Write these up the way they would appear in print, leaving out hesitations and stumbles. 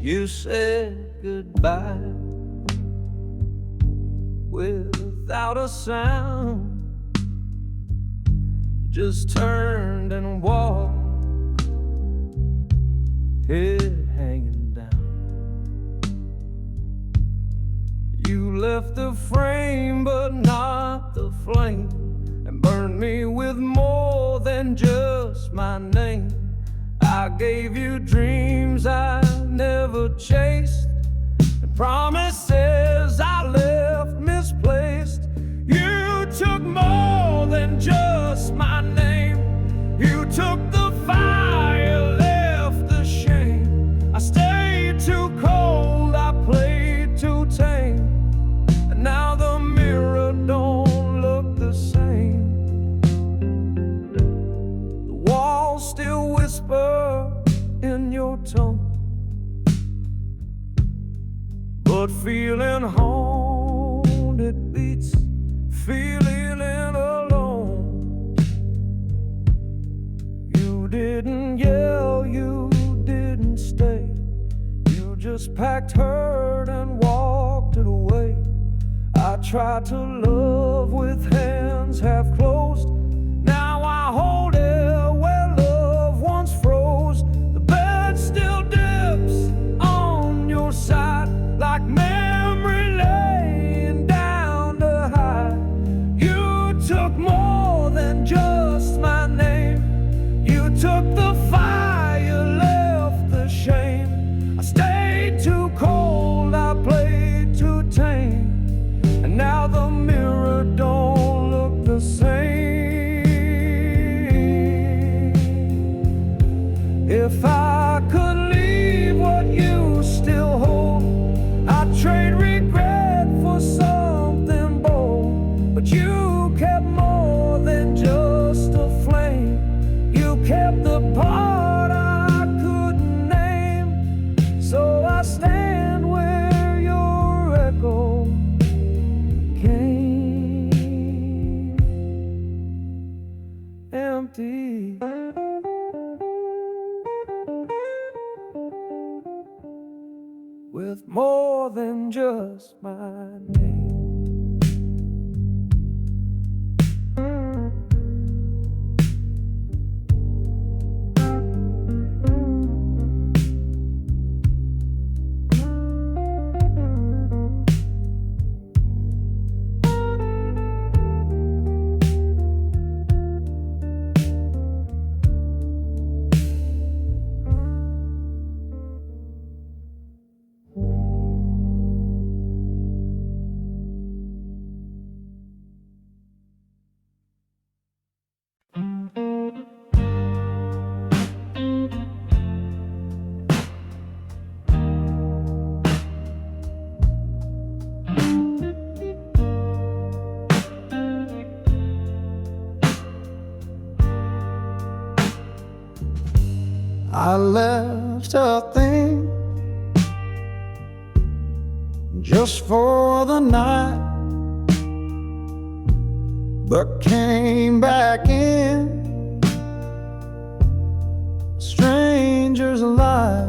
You said goodbye without a sound, just turned and walked, head hanging down. You left the frame but not the flame, and burned me with more than just my name. I gave you dreams I never chased, and promises I left misplaced. You took more than just my name. You took the fire, left the shame. I stayed too cold, I played too tame, and now the mirror don't look the same. The walls still whisper in your tone, but feeling haunted beats feeling alone. You didn't yell, you didn't stay, you just packed hurt and walked it away. I tried to love with hands half closed, now I hold it where love once froze. The bed still dips on your side, like memory laying down to hide. You took more than just my name. You took the fire, left the shame. I stayed too cold, I played too tame, and now the mirror don't look the same. If I could leave what you still hold, I'd trade regret for something bold. But you kept more than just a flame. You kept the part I couldn't name. So I stand where your echo came, empty. With more than just my name. I left a thing just for the night, but came back in a stranger's life.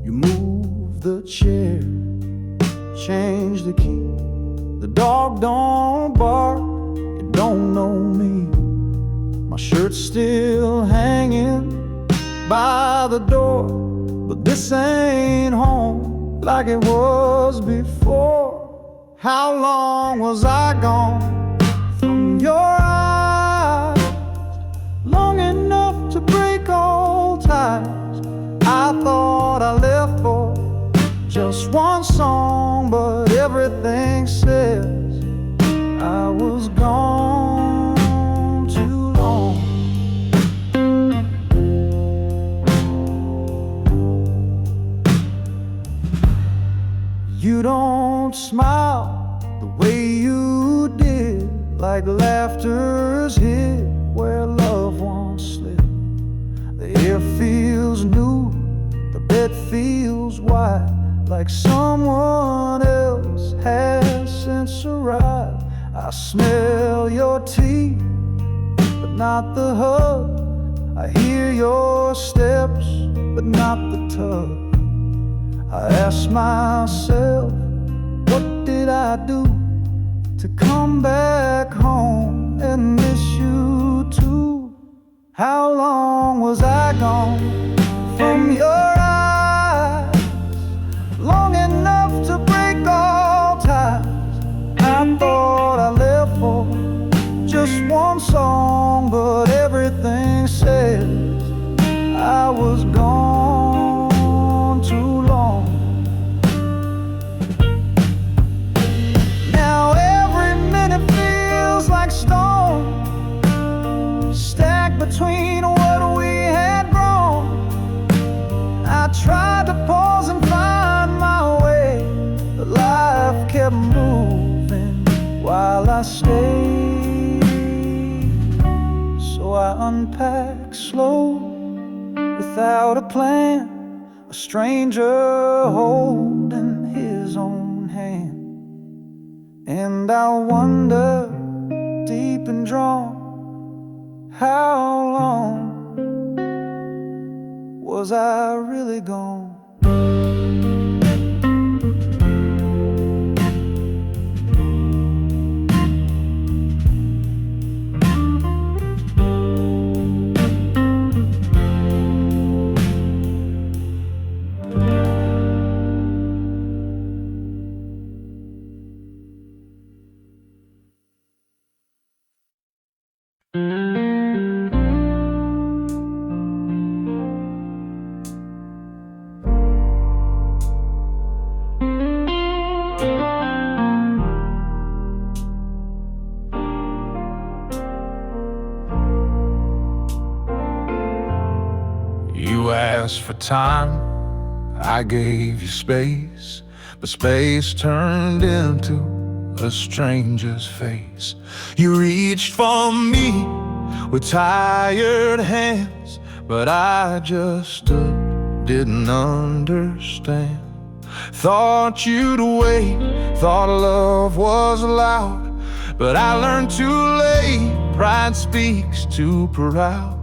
You moved the chair, changed the key. The dog don't bark, it don't know me. My shirt's still hanging by the door, but this ain't home like it was before. How long was I gone from your eyes? Long enough to break all ties. I thought I left for just one song, but everything says I was gone. You don't smile the way you did, like laughter's hit where love once slid. The air feels new, the bed feels wide, like someone else has since arrived. I smell your teeth, but not the hug. I hear your steps, but not the tug. I ask myself, what did I do to come back home and miss you too? How long was I gone from your eyes? Long enough to break all ties. I thought I left for just one song, but everything says I was gone too long. Now every minute feels like stone, stacked between what we had grown. I tried to pause and find my way, but life kept moving while I stayed. So I unpacked slow, without a plan, a stranger holding his own hand. And I wonder, deep and drawn, how long was I really gone? You asked for time, I gave you space, but space turned into a stranger's face. You reached for me with tired hands, but I just stood, didn't understand. Thought you'd wait, thought love was loud, but I learned too late, pride speaks too proud.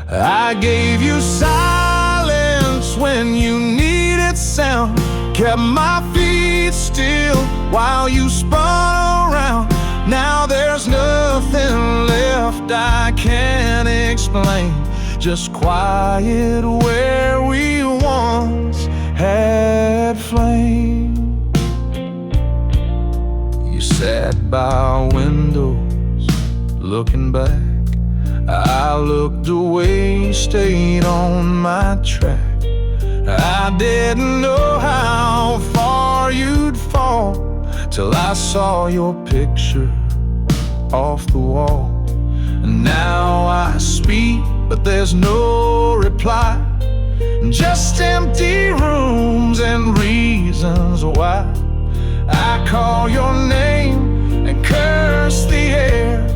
I gave you silence when you needed sound, kept my feet still while you spun around. Now there's nothing left I can't explain, just quiet where we once had flame. You sat by windows looking back, I looked away, stayed on my track. I didn't know how far you'd fall till I saw your picture off the wall. And now I speak, but there's no reply, just empty rooms and reasons why. I call your name and curse the air,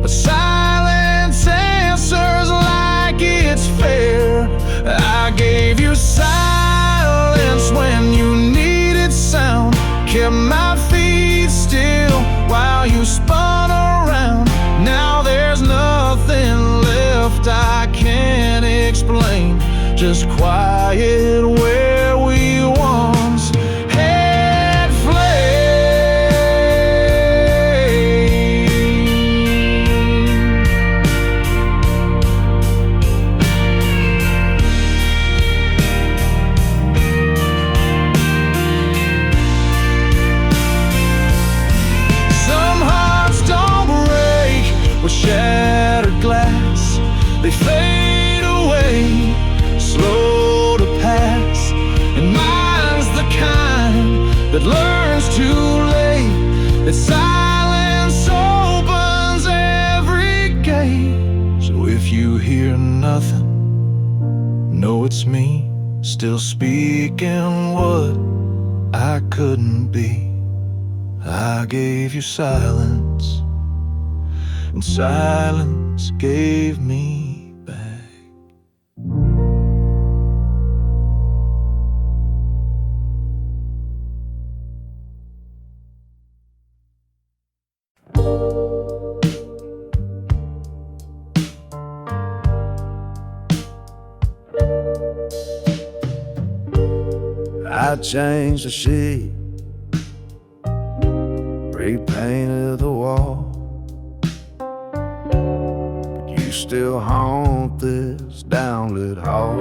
but silence answers like it's fair. I gave you silence when you needed sound, kept my feet still while you spun around. Now there's nothing left I can't explain, just quiet where we once had flame. Some hearts don't break with shattered glass, they fade away, slow to pass. And mine's the kind that learns too late, that silence opens every gate. So if you hear nothing, know it's me, still speaking what I could shouldn't be. I gave you silence, and silence gave me back. I changed the sheet, repainted the wall, but you still haunt this downlit hall.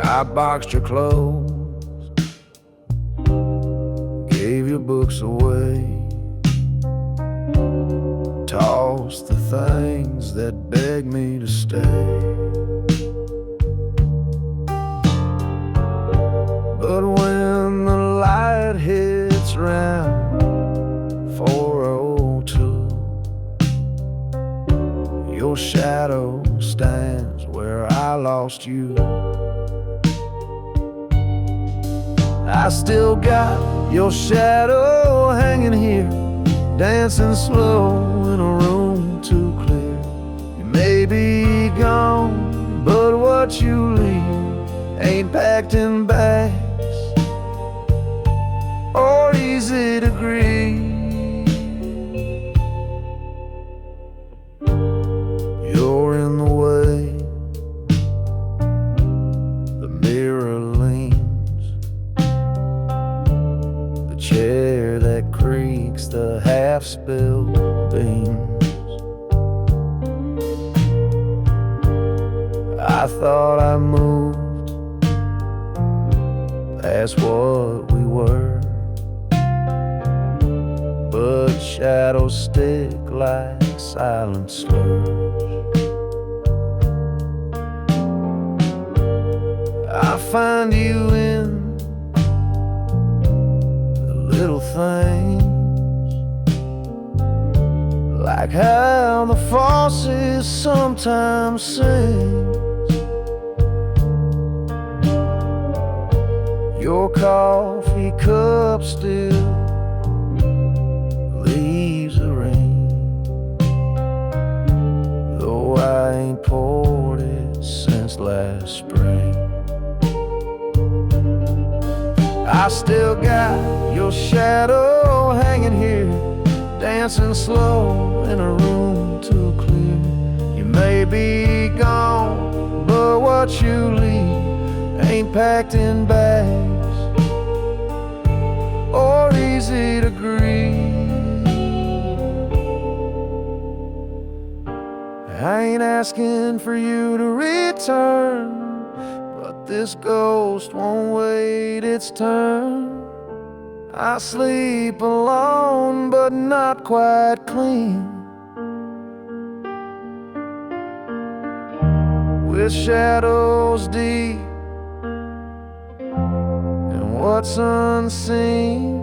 I boxed your clothes, gave your books away, tossed the things that begged me to stay. But when the light hits round 4:02, your shadow stands where I lost you. I still got your shadow hanging here, dancing slow in a room too clear. You may be gone, but what you leave ain't packed in bags or easy to grieve. You're in the way, the mirror leans, the chair that creaks, the half-spilled beans. I thought I moved, that's what we were, but shadows stick like silent slurs. I find you in the little things, like how the faucet sometimes sings. Your coffee cup still leaves a ring, though I ain't poured it since last spring. I still got your shadow hanging here, dancing slow in a room too clear. You may be gone, but what you leave ain't packed in bags or easy to grieve. I ain't asking for you to return, but this ghost won't wait its turn. I sleep alone, but not quite clean, with shadows deep and what's unseen.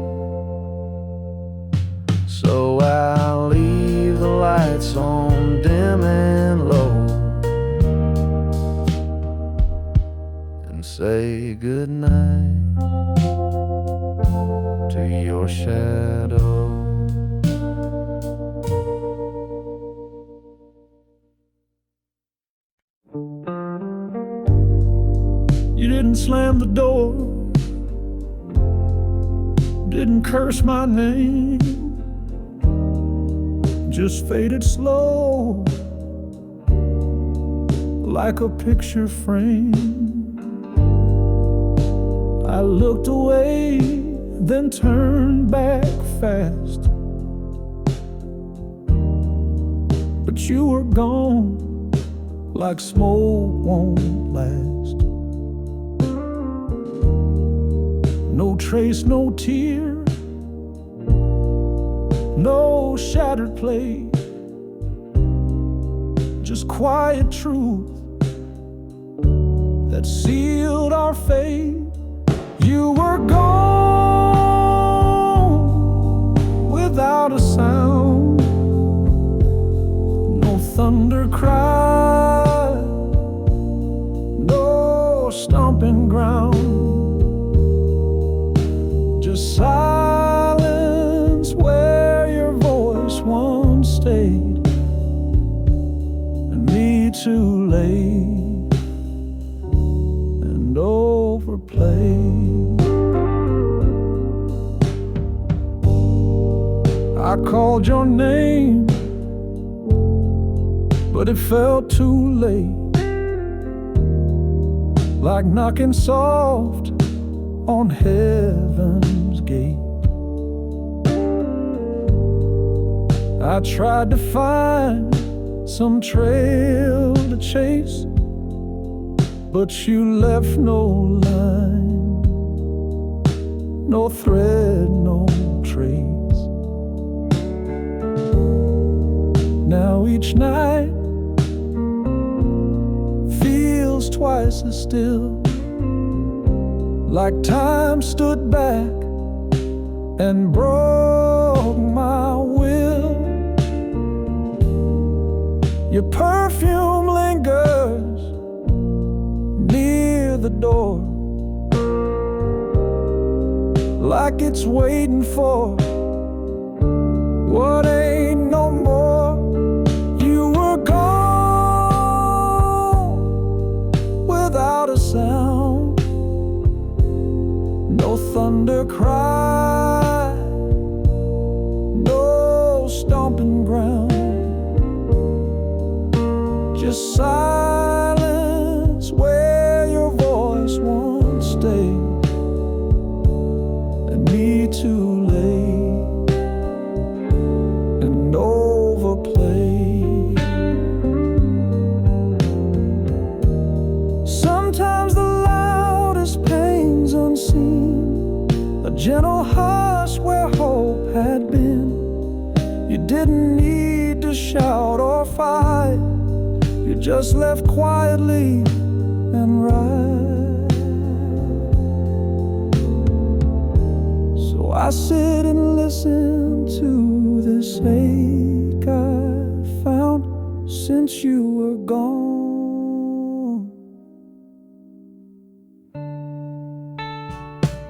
So I'll leave the lights on dim and low and say goodnight to your shadow. You didn't slam the door, didn't curse my name, just faded slow like a picture frame. I looked away, then turned back fast, but you were gone like smoke won't last. No trace, no tear, no shattered plate, just quiet truth that sealed our fate. You were gone without a sound, no thunder cry, no stomping ground, just silence where your voice once stayed, and me too late and overplayed. I called your name, but it felt too late, like knocking soft on heaven's gate. I tried to find some trail to chase, but you left no line, no thread, no trace. Now each night feels twice as still, like time stood back and broke my will. Your perfume lingers near the door, like it's waiting for what ain't no more. You were gone without a sound, no thunder cry, no stomping ground, just silence where your voice once stayed, and me too late and overplayed. Sometimes the loudest pain's unseen, a gentle hush where hope had been. You didn't need to shout or fight, you just left quietly and right. So I sit and listen to this ache I found since you were gone.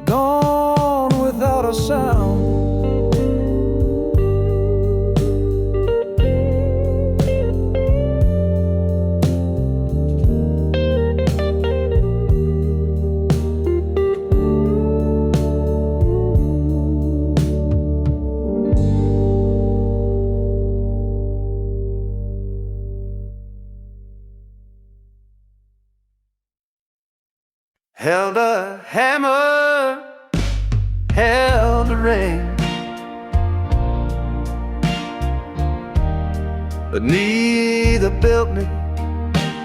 Gone without a sound. Held a hammer, held a ring, but neither built me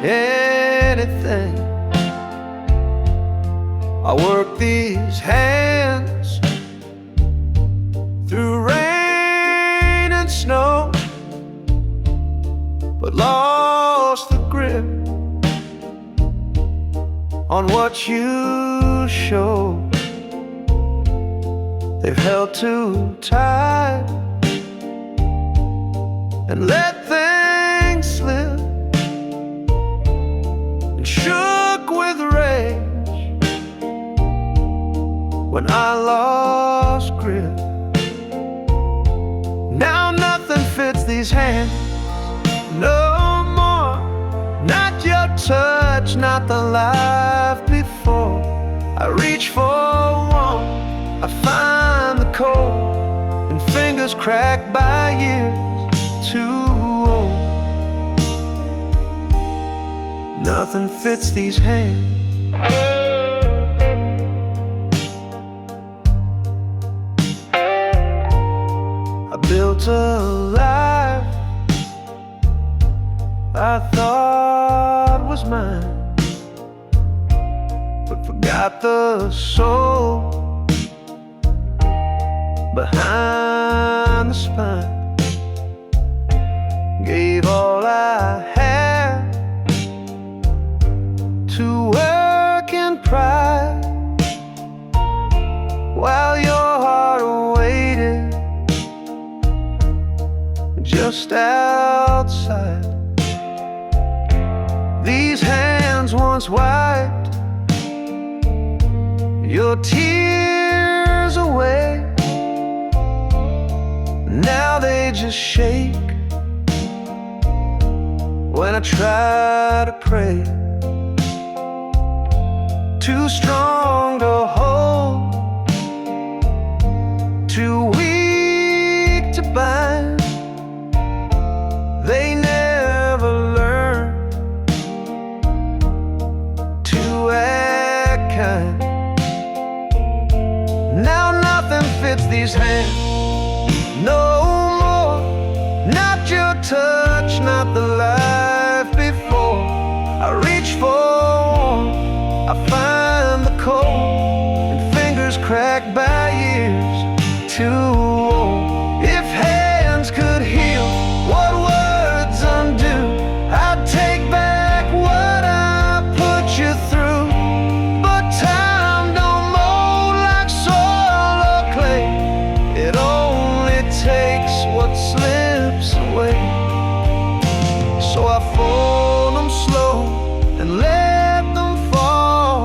anything. I worked these hands through rain and snow, but lost the grip on what you show. They've held too tight and let things slip, and shook with rage when I lost grip. Now nothing fits these hands no more, not your touch, not the life before. I reach for warmth, I find the cold, and fingers cracked by years too old. Nothing fits these hands. I built a life I thought was mine, but forgot the soul behind the spine. Gave all I had to work in pride, while your heart waited just outside. These hands once wiped your tears away. Now they just shake when I try to pray. Too strong to hold, too weak to bind. They never learn to act kind. Now nothing fits these hands no more. Not your touch, not the life before. I reach for warmth, I find the cold, and fingers cracked by years too old. If hands could heal what words undo, I'd take back what I put you through. But time don't mold like soil or clay. It only takes what slips away. So I fold them slow and let them fall,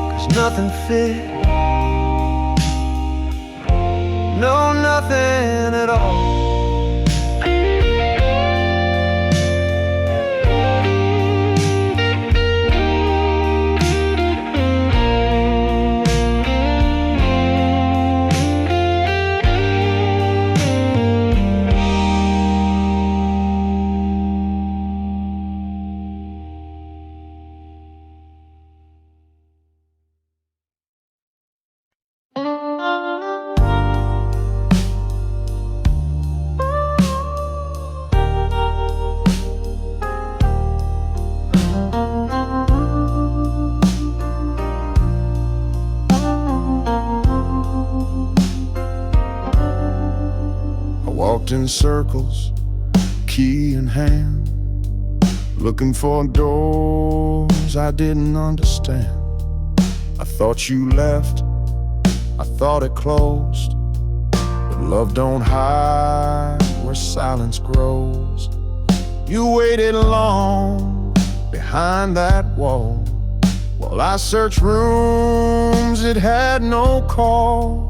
'cause nothing fit, no, nothing at all. Walked in circles, key in hand, looking for doors I didn't understand. I thought you left, I thought it closed, but love don't hide where silence grows. You waited long behind that wall, while I searched rooms it had no call.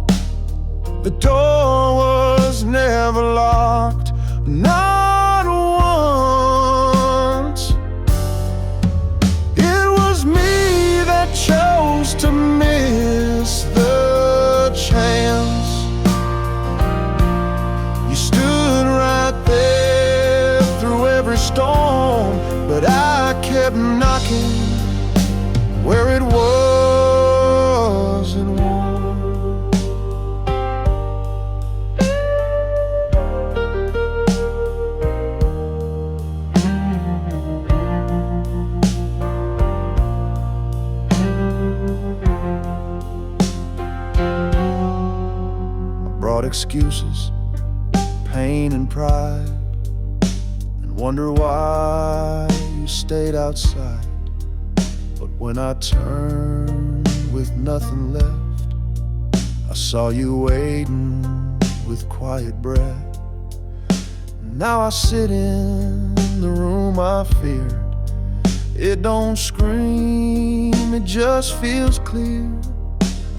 The door was never locked, not once. It was me that chose to miss the chance. You stood right there through every storm, but I kept knocking where it wasn't warm. Excuses, pain and pride, and wonder why you stayed outside. But when I turned with nothing left, I saw you waiting with quiet breath. Now I sit in the room I feared. It don't scream, it just feels clear.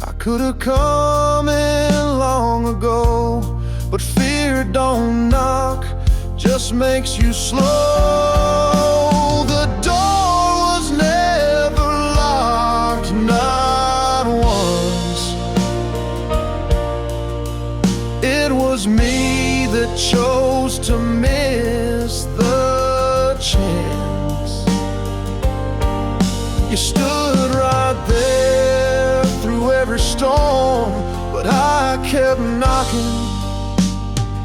I could've come in long ago, but fear don't knock, just makes you slow. The door was never locked, not once. It was me that chose to miss the chance. You stood right there through every storm, but I kept knocking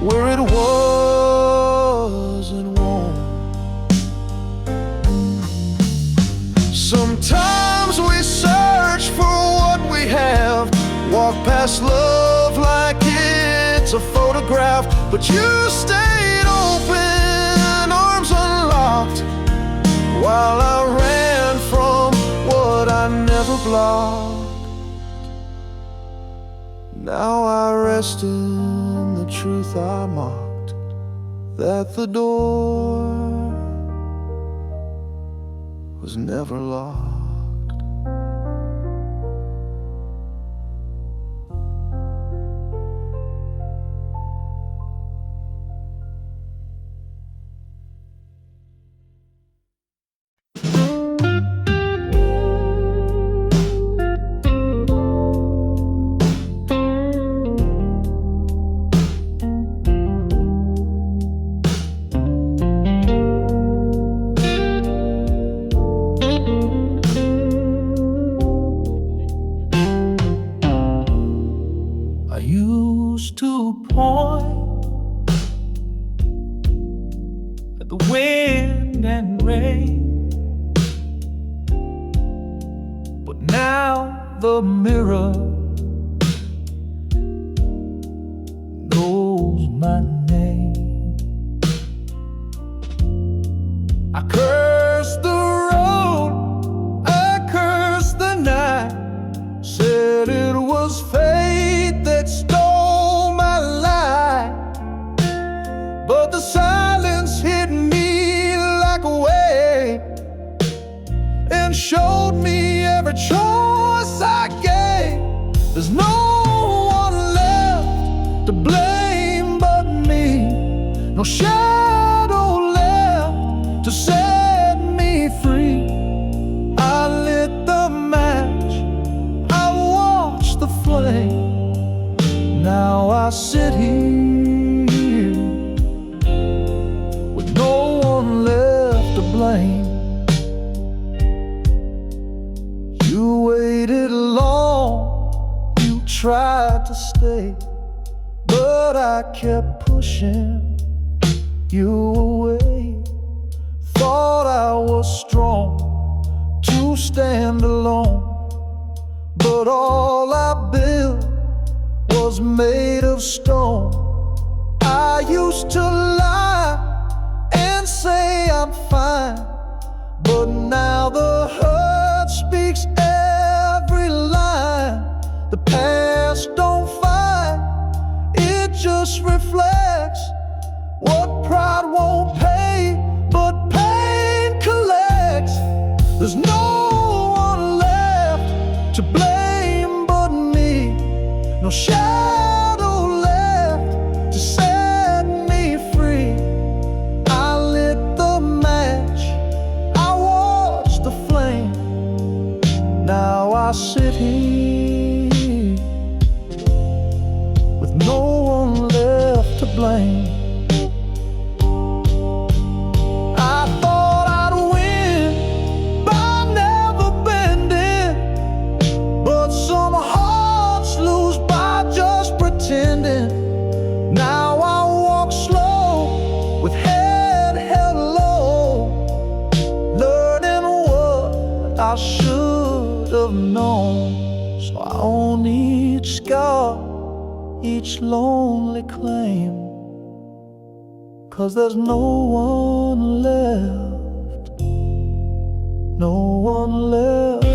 where it wasn't warm. Sometimes we search for what we have, walk past love like it's a photograph, but you stayed open, arms unlocked, while I ran from what I never blocked. Now I rest in the truth I mocked, that the door was never locked. Now the mirror knows my name. I cursed the road, I cursed the night, said it was fate that stole my life. But the silence hit me like a wave and showed me every choice I gave. There's no one left to blame but me, no shadow left to set me free. I lit the match, I watched the flame. Now I sit here with no one left to blame. You waited long, you tried to stay, but I kept pushing you away. Thought I was strong to stand alone, but all I built was made of stone. I used to lie and say I'm fine, but now the hurt speaks every line. The past don't fight, it just reflects what pride won't pay, but pain collects. There's no one left to blame but me, no shadow left to set me free. I lit the match, I watched the flame. Now I sit here with no one left to blame. I thought I'd win by never bending, but some hearts lose by just pretending. Now I walk slow with head held low, learning what I should have known. So I own each scar, each lonely claim, 'cause there's no one left, no one left